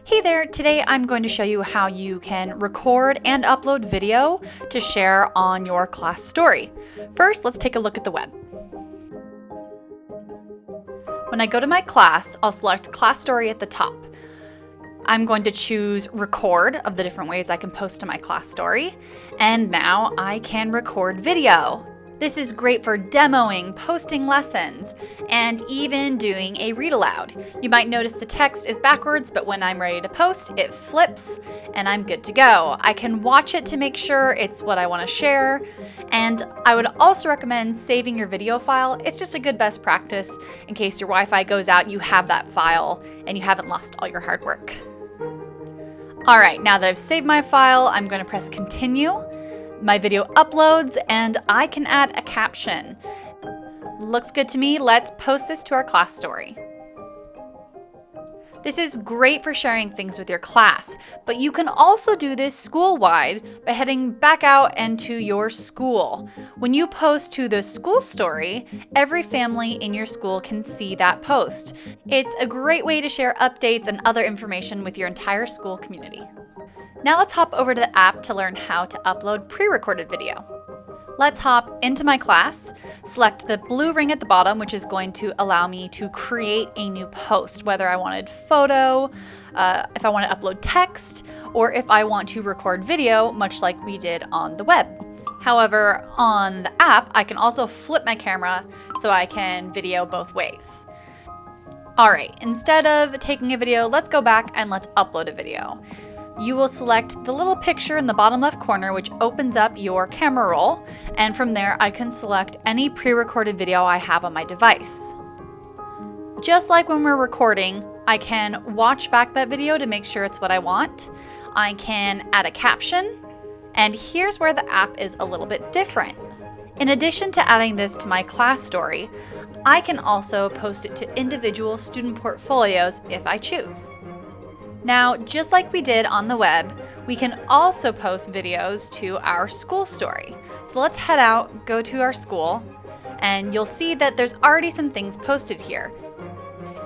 Hey there, today I'm going to show you how you can record and upload video to share on your class story. First, let's take a look at the web. When I go to my class, I'll select Class Story at the top. I'm going to choose Record of the different ways I can post to my class story, and now I can record video. This is great for demoing, posting lessons, and even doing a read aloud. You might notice the text is backwards, but when I'm ready to post, it flips and I'm good to go. I can watch it to make sure it's what I want to share, and I would also recommend saving your video file. It's just a good best practice in case your Wi-Fi goes out, you have that file and you haven't lost all your hard work. All right, now that I've saved my file, I'm going to press continue. My video uploads and I can add a caption. Looks good to me. Let's post this to our class story. This is great for sharing things with your class, but you can also do this school-wide by heading back out into your school. When you post to the school story, every family in your school can see that post. It's a great way to share updates and other information with your entire school community. Now let's hop over to the app to learn how to upload pre-recorded video. Let's hop into my class, select the blue ring at the bottom, which is going to allow me to create a new post, whether I wanted photo, if I want to upload text, or if I want to record video, much like we did on the web. However, on the app, I can also flip my camera so I can video both ways. All right, instead of taking a video, let's go back and let's upload a video. You will select the little picture in the bottom left corner, which opens up your camera roll, and from there I can select any pre-recorded video I have on my device. Just like when we're recording, I can watch back that video to make sure it's what I want. I can add a caption, and here's where the app is a little bit different. In addition to adding this to my class story, I can also post it to individual student portfolios if I choose. Now, just like we did on the web, we can also post videos to our school story. So let's head out, go to our school, and you'll see that there's already some things posted here.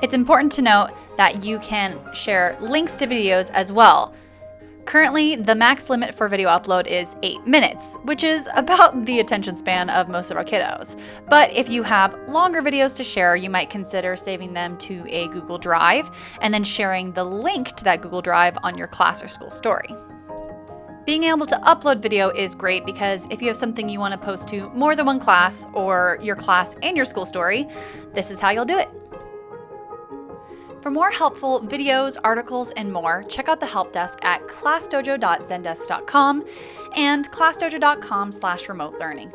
It's important to note that you can share links to videos as well. Currently, the max limit for video upload is 8 minutes, which is about the attention span of most of our kiddos. But if you have longer videos to share, you might consider saving them to a Google Drive and then sharing the link to that Google Drive on your class or school story. Being able to upload video is great because if you have something you want to post to more than one class or your class and your school story, this is how you'll do it. For more helpful videos, articles, and more, check out the help desk at classdojo.zendesk.com and classdojo.com/remote learning.